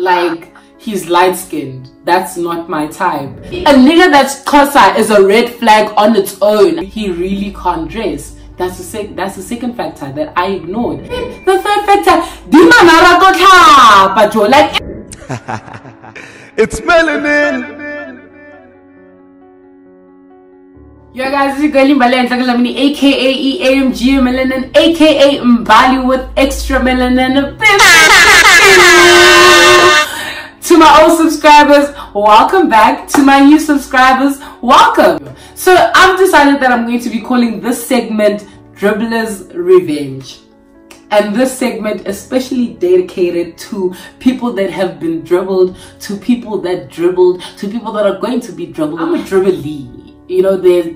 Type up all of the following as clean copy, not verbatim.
like he's light-skinned. That's not my type. A nigga that's XHOSA is a red flag on its own. He really can't dress. That's the second factor that I ignored. The third factor, like it's melanin. Yo guys, it's your girl Mbali aka EAMG Melanin, aka Mbali with extra melanin. To my old subscribers, welcome back. To my new subscribers, welcome. So I've decided that I'm going to be calling this segment Dribblers Revenge. And this segment especially dedicated to people that have been dribbled, to people that dribbled, to people that are going to be dribbled. I'm a dribblee. You know, there's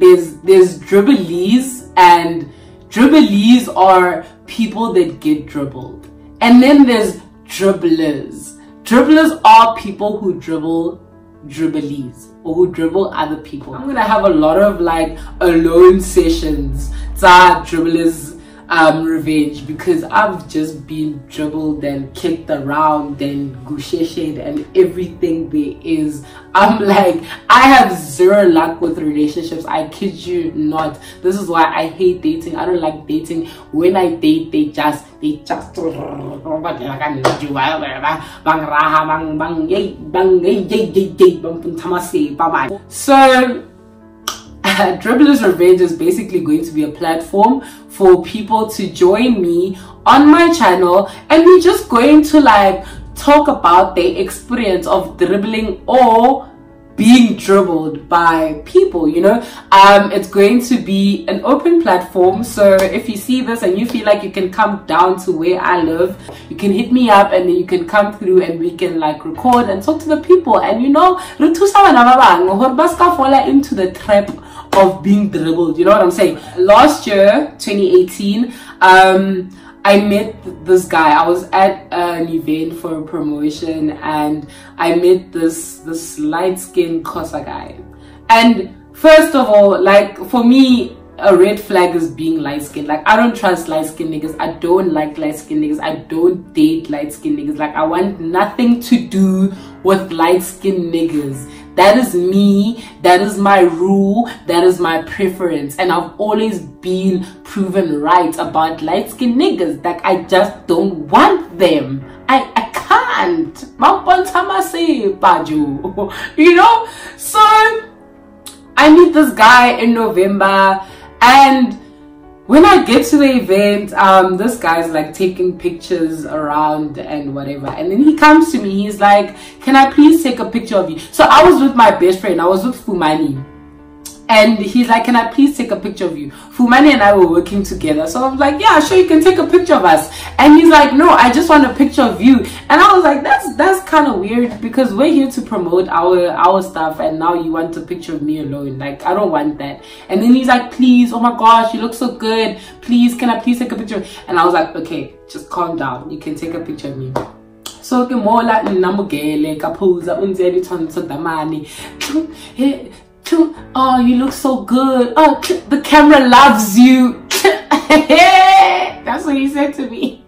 dribblees, and dribblees are people that get dribbled. And then there's dribblers. Dribblers are people who dribble dribblees, or who dribble other people. I'm gonna have a lot of like alone sessions. Tsaka dribblers revenge, because I've just been dribbled and kicked around and gusheshed and everything there is. I'm like, I have zero luck with relationships. I kid you not. This is why I hate dating. I don't like dating. When I date, they just so Dribblers Revenge is basically going to be a platform for people to join me on my channel, and we're just going to like talk about their experience of dribbling or being dribbled by people, you know. It's going to be an open platform, so if you see this and you feel like you can come down to where I live, you can hit me up and then you can come through and we can like record and talk to the people, and you know, fall into the trap of being dribbled. You know what I'm saying? Last year, 2018, I met this guy. I was at an event for a promotion and I met this light-skinned XHOSA guy. And first of all, like for me, a red flag is being light-skinned. Like I don't trust light-skinned niggas. I don't like light-skinned niggas. I don't date light-skinned niggas. Like I want nothing to do with light-skinned niggas. That is me, that is my rule, that is my preference, and I've always been proven right about light-skinned niggas. Like I just don't want them. I can't. You know? So I meet this guy in November, and when I get to the event, this guy's like taking pictures around and whatever, and then he comes to me, he's like, can I please take a picture of you? So I was with my best friend, I was with Fumani, and he's like, can I please take a picture of you? Fumani and I were working together, so I was like, yeah, sure, you can take a picture of us. And he's like, no, I just want a picture of you. And I was like, that's kind of weird, because we're here to promote our stuff, and now you want a picture of me alone. Like I don't want that. And then he's like, please, oh my gosh, you look so good, please, can I please take a picture? And I was like, okay, just calm down, you can take a picture of me. So oh, you look so good. Oh, the camera loves you. That's what he said to me.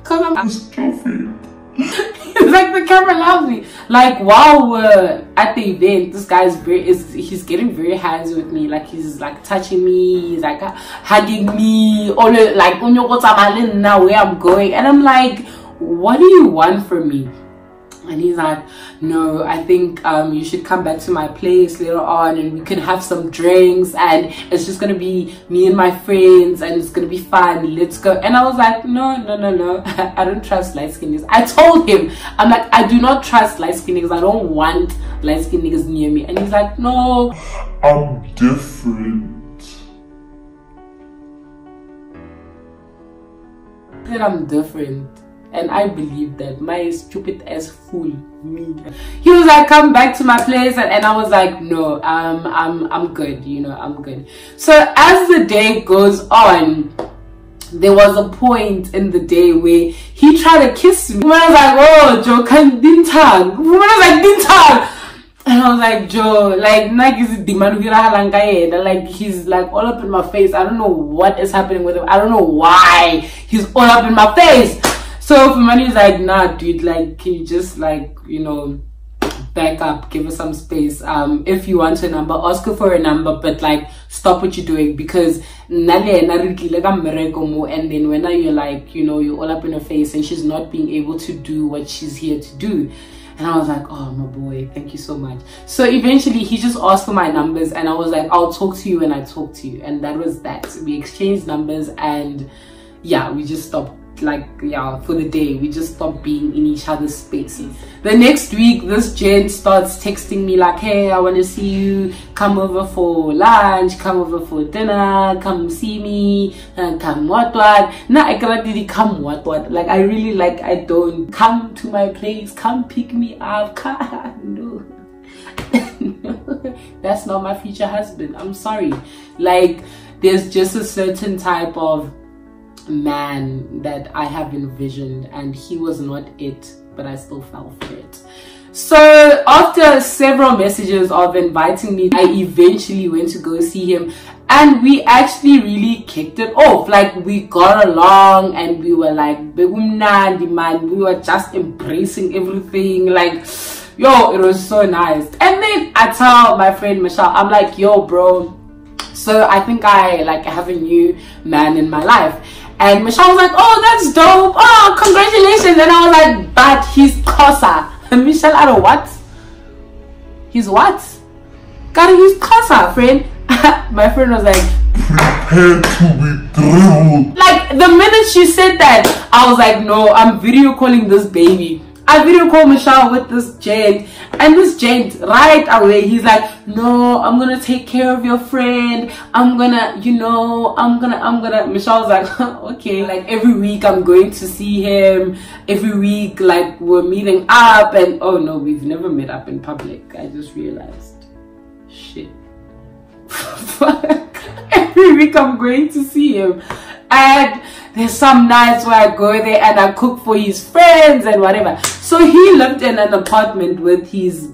Cause I'm stupid. He's like, the camera loves me. Like while we're at the event, this guy's he's getting very handsy with me. Like he's like touching me, he's like hugging me, all like now where I'm going. And I'm like, what do you want from me? And he's like, no, I think you should come back to my place later on and we can have some drinks and it's just gonna be me and my friends and it's gonna be fun, let's go. And I was like, no, I don't trust light-skinned niggas. I told him, I'm like, I do not trust light-skinned niggas. I don't want light-skinned niggas near me. And he's like, no, I'm different. That I'm different. And I believe that. My stupid ass fool me. He was like, come back to my place, and I was like, no, I'm good, you know, I'm good. So as the day goes on, there was a point in the day where he tried to kiss me. When I was like, oh, Joe, can dintang. When I was like, dintang. And I was like, Joe, like, like, he's like all up in my face. I don't know what is happening with him. I don't know why he's all up in my face. So Fumani's like, nah, dude, like, can you just, like, you know, back up, give her some space. If you want her number, ask her for a number, but like, stop what you're doing, because and then when you're like, you know, you're all up in her face and she's not being able to do what she's here to do. And I was like, oh my boy, thank you so much. So eventually he just asked for my numbers, and I was like, I'll talk to you when I talk to you. And that was that. We exchanged numbers, and yeah, we just stopped, like, yeah, for the day. We just stopped being in each other's spaces. The next week, this gent starts texting me like, hey, I want to see you, come over for lunch, come over for dinner, come see me, and come what. Nah, I cannot really come what. Like, I really, like, I don't come to my place, come pick me up. No. No, that's not my future husband. I'm sorry. Like, there's just a certain type of man that I have envisioned, and he was not it, but I still fell for it. So after several messages of inviting me, I eventually went to go see him, and we actually really kicked it off. Like, we got along, and we were like, we were just embracing everything. Like, yo, it was so nice. And then I tell my friend Michelle, I'm like, yo bro, so I think I like have a new man in my life. And Michelle was like, oh, that's dope, oh, congratulations. And I was like, but he's XHOSA. And Michelle, I don't what? He's what? Gotta use XHOSA, friend. My friend was like, prepare to be dribbled. Like, the minute she said that, I was like, no, I'm video calling this baby. I video call Michelle with this gent, and this gent right away, he's like, no, I'm gonna take care of your friend, I'm gonna, you know, I'm gonna. Michelle's like, okay. Like, every week I'm going to see him, every week, like, we're meeting up. And oh no, we've never met up in public. I just realized, shit. Fuck. Every week I'm going to see him, and there's some nights where I go there and I cook for his friends and whatever. So he lived in an apartment with his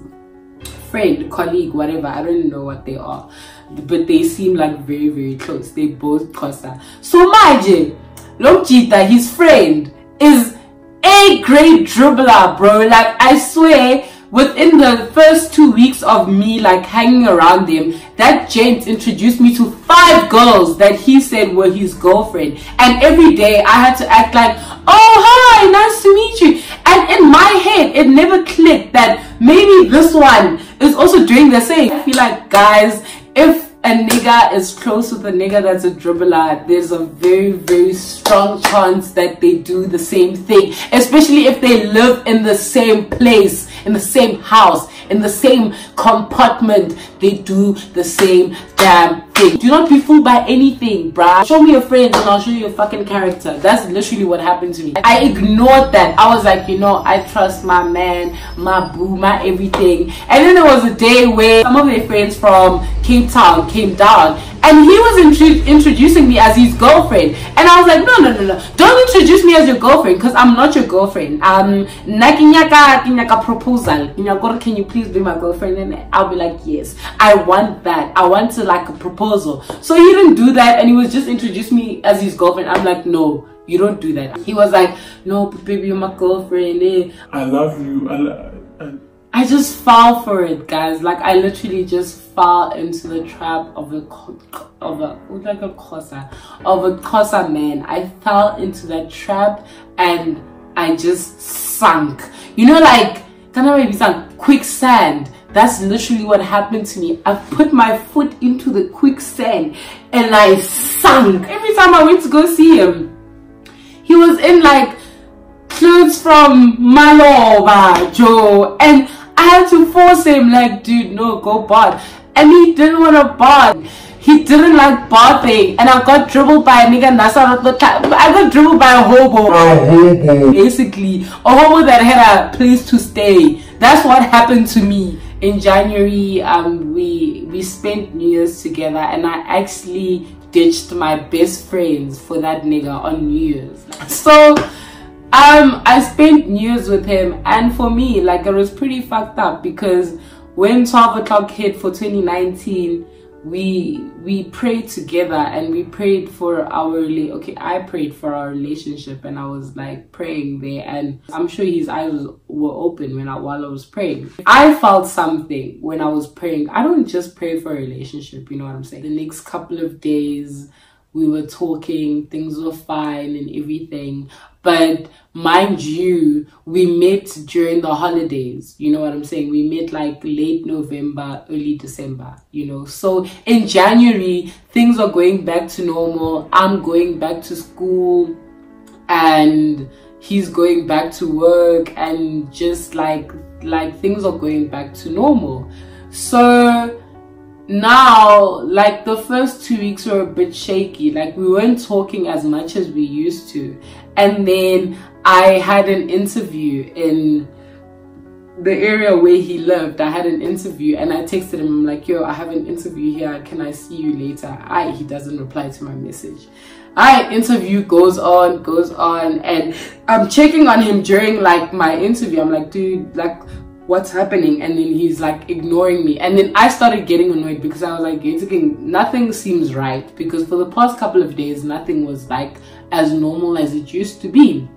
friend, colleague, whatever. I don't know what they are, but they seem like very, very close. They both XHOSA. So imagine, Lomchita, his friend, is a great dribbler, bro. Like, I swear, within the first 2 weeks of me like hanging around them, that gent introduced me to 5 girls that he said were his girlfriend. And every day I had to act like, oh hi, nice to meet you. And in my head, it never clicked that maybe this one is also doing the same. I feel like, guys, if a nigga is close with a nigga that's a dribbler, there's a very, very strong chance that they do the same thing, especially if they live in the same place, in the same house, in the same compartment. They do the same damn thing. Do not be fooled by anything, bruh. Show me your friends and I'll show you your fucking character. That's literally what happened to me. I ignored that. I was like, you know, I trust my man, my boo, my everything. And then there was a day where some of their friends from Cape Town came down, and he was introducing me as his girlfriend. And I was like, no, don't introduce me as your girlfriend, because I'm not your girlfriend. Nakinyaka proposal, can you please be my girlfriend? And I'll be like, yes, I want that. I want to like a proposal. So he didn't do that, and he was just introduced me as his girlfriend. I'm like, no, you don't do that. He was like, no, but baby, you're my girlfriend, eh? I love you. I just fell for it, guys. Like, I literally just fell into the trap of a XHOSA man. I fell into that trap and I just sunk. You know, like, quicksand. That's literally what happened to me. I put my foot into the quicksand and I sunk. Every time I went to go see him, he was in like clothes from Maloba, Joe, and I had to force him, like, dude, no, go bath. And he didn't want to bath. He didn't like bathing. And I got dribbled by a nigga. I got dribbled by a hobo. Basically, a hobo that had a place to stay. That's what happened to me. In January, we spent New Year's together, and I actually ditched my best friends for that nigga on New Year's. So I spent New Year's with him, and for me, like, it was pretty fucked up, because when 12 o'clock hit for 2019, we prayed together, and we prayed for our I prayed for our relationship, and I was like praying there, and I'm sure his eyes were open while I was praying. I felt something when I was praying. I don't just pray for a relationship, you know what I'm saying? The next couple of days we were talking, things were fine and everything. But mind you, we met during the holidays, you know what I'm saying? We met like late November, early December, you know. So in January, things are going back to normal. I'm going back to school and he's going back to work, and just like things are going back to normal. So now, like, the first 2 weeks were a bit shaky. Like, we weren't talking as much as we used to. And then I had an interview in the area where he lived. I had an interview, and I texted him. I'm like, yo, I have an interview here. Can I see you later? He doesn't reply to my message. Interview goes on, and I'm checking on him during like my interview. I'm like, dude, like, what's happening? And then he's like ignoring me, and then I started getting annoyed because I was like, nothing seems right, because for the past couple of days nothing was like as normal as it used to be.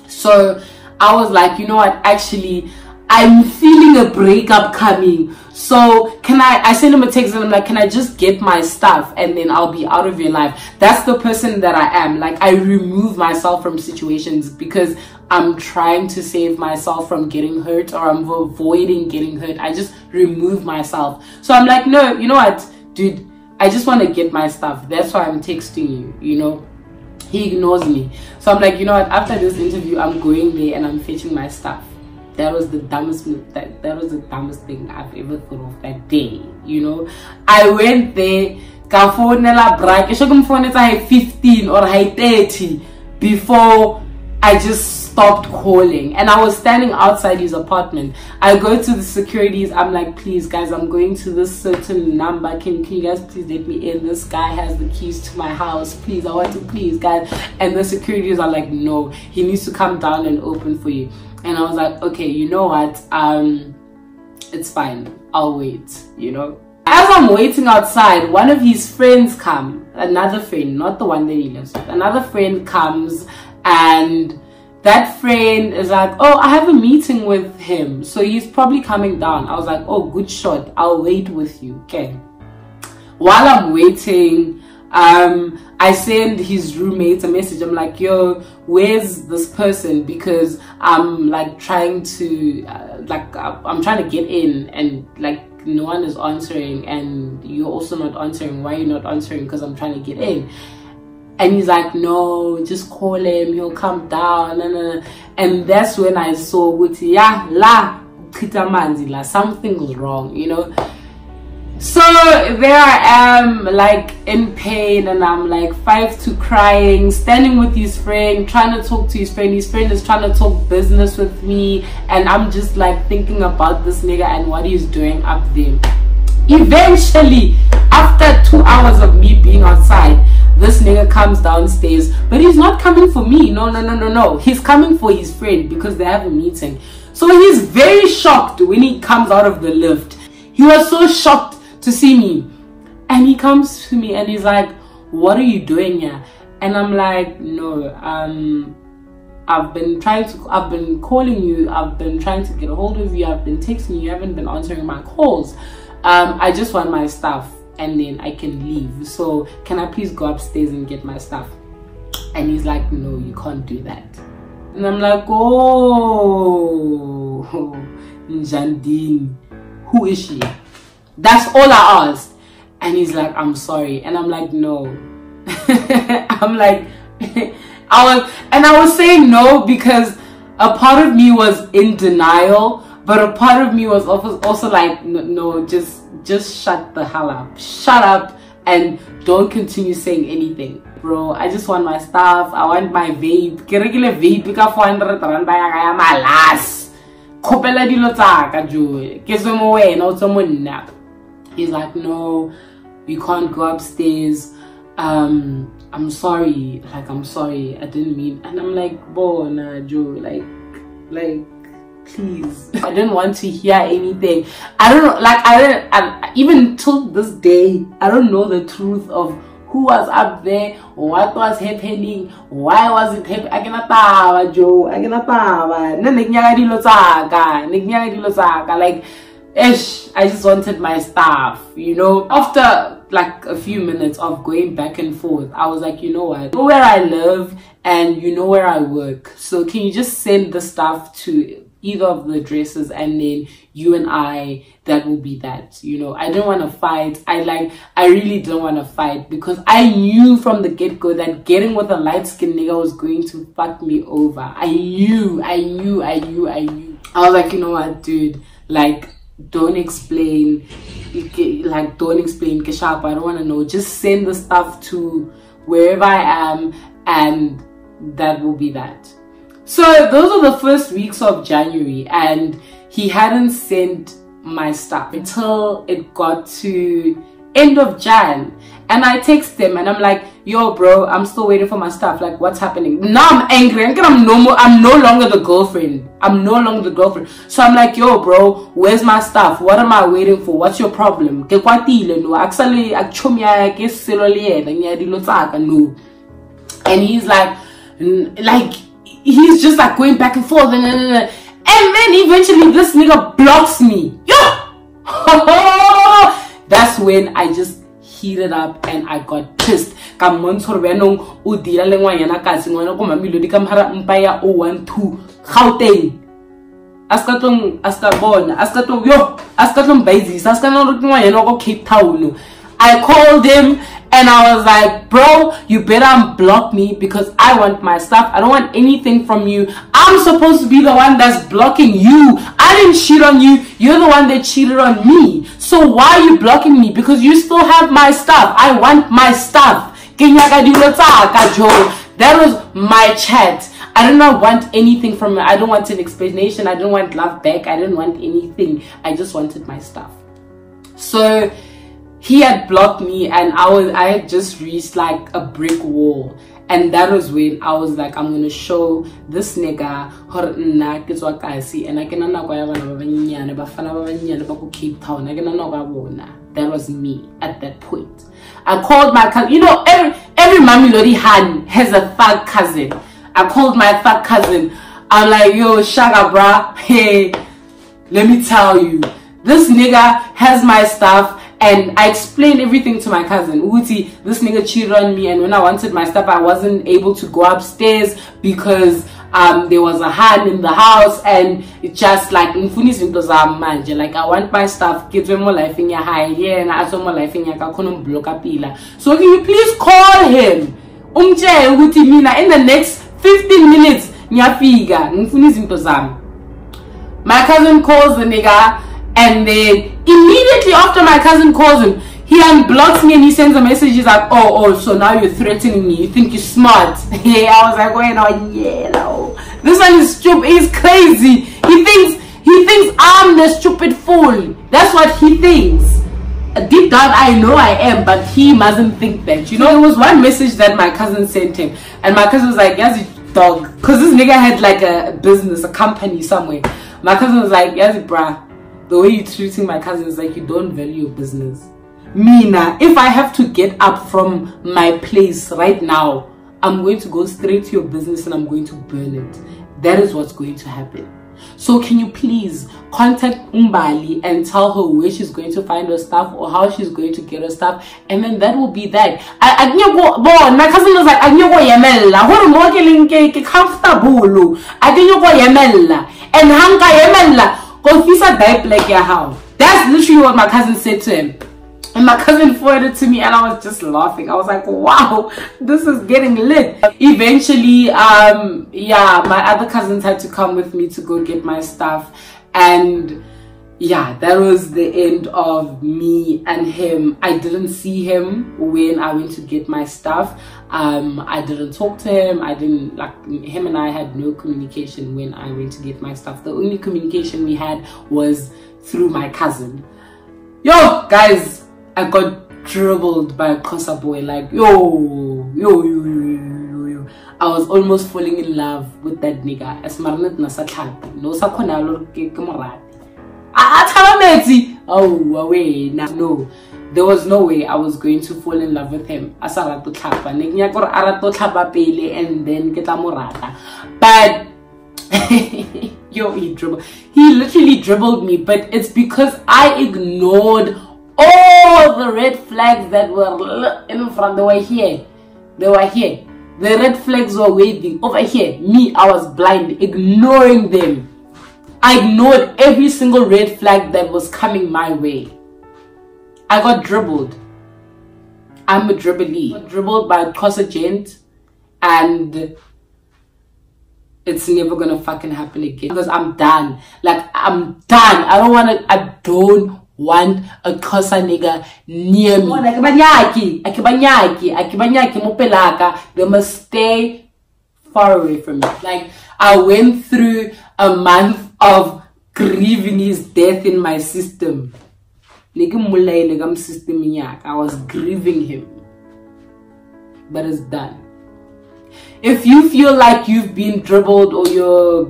So I was like, you know what, actually I'm feeling a breakup coming. So I sent him a text and I'm like, can I just get my stuff and then I'll be out of your life? That's the person that I am. Like, I remove myself from situations because I'm trying to save myself from getting hurt, or I'm avoiding getting hurt. I just remove myself. So I'm like, no, you know what, dude, I just want to get my stuff. That's why I'm texting you, you know. He ignores me. So I'm like, you know what, after this interview, I'm going there and I'm fetching my stuff. That was the dumbest move. That was the dumbest thing I've ever thought of that day, you know. I went there, ka phonela bra, ke shokum phone high 15 or high 30 before I just stopped calling. And I was standing outside his apartment. I go to the securities. I'm like, please guys, I'm going to this certain number. Can you guys please let me in? This guy has the keys to my house. Please, I want to, please guys. And the securities are like, no, he needs to come down and open for you. And I was like, okay, you know what? It's fine. I'll wait, you know. As I'm waiting outside, one of his friends come, another friend, not the one that he lives with. Another friend comes, and that friend is like, oh, I have a meeting with him, so he's probably coming down. I was like, oh, good shot. I'll wait with you, okay? While I'm waiting, I send his roommate a message. I'm like, yo, where's this person? Because I'm like trying to I'm trying to get in, and like no one is answering, and you're also not answering. Why are you not answering? Because I'm trying to get in. And he's like, no, just call him, he'll come down. And that's when I saw, something's wrong, you know. So there I am, like in pain, and I'm like 5'2" crying, standing with his friend, trying to talk to his friend. His friend is trying to talk business with me, and I'm just like thinking about this nigga and what he's doing up there. Eventually, after 2 hours of me being outside, this nigga comes downstairs, but he's not coming for me. No. He's coming for his friend because they have a meeting. So he's very shocked when he comes out of the lift. He was so shocked to see me, and he comes to me and he's like, what are you doing here? And I'm like, no, I've been calling you, I've been trying to get a hold of you, I've been texting you, you haven't been answering my calls. I just want my stuff and then I can leave. So can I please go upstairs and get my stuff? And he's like, no, you can't do that. And I'm like, oh, Njandine, who is she? That's all I asked. And he's like, I'm sorry. And I'm like, no. I'm like, I was saying no because a part of me was in denial, but a part of me was also like, no, just shut the hell up. Shut up and don't continue saying anything. Bro, I just want my stuff. I want my vape. Ke rekile vape ka 400 rand ya my last. Kopela dilo tsaka jo. Ke so mo wena o tso mo nna. He's like, no, you can't go upstairs. I'm sorry. Like, I'm sorry. I didn't mean. And I'm like, bona jo, like please. I didn't want to hear anything. I don't know, like even till this day, I don't know the truth of who was up there, what was happening, why was it happening. I cannot tell, Joe. I cannot tell. Like, ish, I just wanted my stuff, you know. After like a few minutes of going back and forth, I was like, you know what? You know where I live and you know where I work. So can you just send the stuff to either of the addresses, and then you and I, that will be that, you know. I didn't want to fight. I really didn't want to fight, because I knew from the get-go that getting with a light-skinned nigga was going to fuck me over. I knew. I was like, you know what, dude, like, don't explain, Kesharp, I don't want to know. Just send the stuff to wherever I am, and that will be that. So those are the first weeks of January, and he hadn't sent my stuff until it got to end of Jan. And I text him and I'm like, yo bro, I'm still waiting for my stuff. Like, what's happening? Now I'm angry. I'm no longer the girlfriend. So I'm like, yo bro, where's my stuff? What am I waiting for? What's your problem? No. And he's like he's just like going back and forth, and then eventually this nigga blocks me. Yo! That's when I just heated up and I got pissed. I called him and I was like, bro, you better unblock me, because I want my stuff. I don't want anything from you. I'm supposed to be the one that's blocking you. I didn't cheat on you. You're the one that cheated on me. So why are you blocking me? Because you still have my stuff. I want my stuff. That was my chat. I did not want anything from it. I don't want an explanation. I didn't want love back. I didn't want anything. I just wanted my stuff. So he had blocked me, and I had just reached like a brick wall. And that was when I was like, I'm gonna show this nigga and I can Cape Town. That was me at that point. I called my cousin. You know, every Mami Lodi Han has a third cousin. I called my third cousin. I'm like, yo, Shaka bra, hey, let me tell you, this nigga has my stuff. And I explained everything to my cousin. Uti, this nigga cheated on me, and when I wanted my stuff, I wasn't able to go upstairs because there was a hand in the house, and it just like like I want my stuff. Give me more life in your high here, and I saw more life in your block pila. So can you please call him? Uti mina in the next 15 minutes. My cousin calls the nigga. And then immediately after my cousin calls him, he unblocks me and he sends a message. He's like, oh, so now you're threatening me. You think you're smart? Yeah, I was like, wait, no, yeah, no. This one is stupid. He's crazy. He thinks I'm the stupid fool. That's what he thinks. Deep down, I know I am, but he mustn't think that. You know, there was one message that my cousin sent him, and my cousin was like, yes, dog, because this nigga had like a business, a company somewhere. My cousin was like, yes, bruh. The way you're treating my cousin is like you don't value your business. Mina, if I have to get up from my place right now, I'm going to go straight to your business and I'm going to burn it. That is what's going to happen. So can you please contact Umbali and tell her where she's going to find her stuff or how she's going to get her stuff, and then that will be that. My cousin was like, and hanka yemela. That's literally what my cousin said to him. And my cousin forwarded it to me, and I was just laughing. I was like, wow, this is getting lit. Eventually, yeah, my other cousins had to come with me to go get my stuff. And yeah, that was the end of me and him. I didn't see him when I went to get my stuff. I didn't talk to him. Him and I had no communication when I went to get my stuff. The only communication we had was through my cousin. Yo, guys, I got dribbled by a XHOSA boy. Like, yo. I was almost falling in love with that nigga. As marnet na sa tlhapi. No sa khona lo ke morati. Oh, away. No. There was no way I was going to fall in love with him. As arato tlhapa. Nya gore arato tlhapa pele and then ke tla morata. But yo, he literally dribbled me, but it's because I ignored all the red flags that were in front. They were here. They were here. The red flags were waving over here. Me, I was blind, ignoring them. I ignored every single red flag that was coming my way. I got dribbled. I'm a dribblee. I got dribbled by a XHOSA gent, and it's never gonna fucking happen again because I'm done. Like, I'm done. I don't want a XHOSA nigga near me. They must stay far away from me. Like, I went through a month of grieving his death in my system. I was grieving him. But it's done. If you feel like you've been dribbled, or you're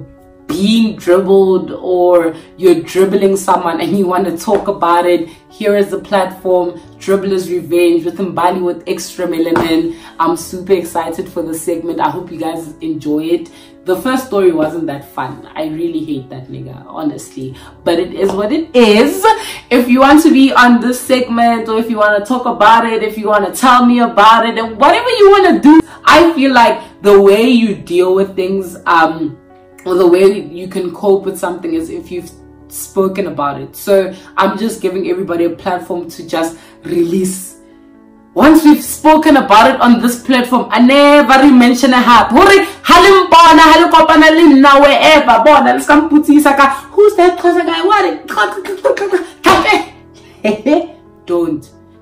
being dribbled, or you're dribbling someone and you want to talk about it, here is the platform, Dribblers Revenge with Mbali with extra melanin. I'm super excited for the segment. I hope you guys enjoy it. The first story wasn't that fun. I really hate that nigga, honestly. But it is what it is. If you want to be on this segment, or if you want to talk about it, if you want to tell me about it, and whatever you want to do, I feel like the way you deal with things, or the way you can cope with something, is if you've spoken about it. So I'm just giving everybody a platform to just release. Once we've spoken about it on this platform, I never mention a hat. Who's that guy?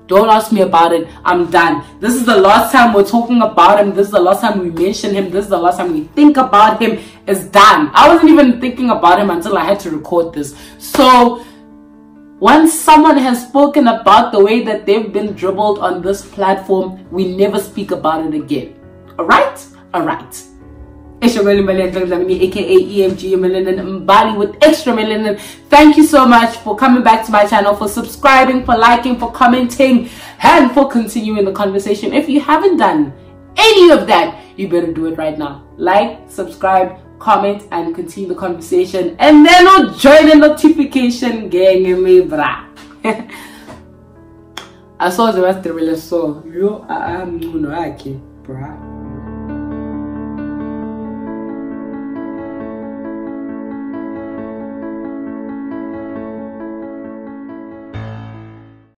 Don't ask me about it. I'm done. This is the last time we're talking about him. This is the last time we mention him. This is the last time we think about him. It's done. I wasn't even thinking about him until I had to record this. So once someone has spoken about the way that they've been dribbled on this platform, we never speak about it again. Alright? Alright. It's your girl Mbali, aka EMG Melanin Mbali with extra melanin. Thank you so much for coming back to my channel, for subscribing, for liking, for commenting, and for continuing the conversation. If you haven't done any of that, you better do it right now. Like, subscribe, comment, and continue the conversation, and then join the notification gang, me bra. I saw the rest of the so you are bra.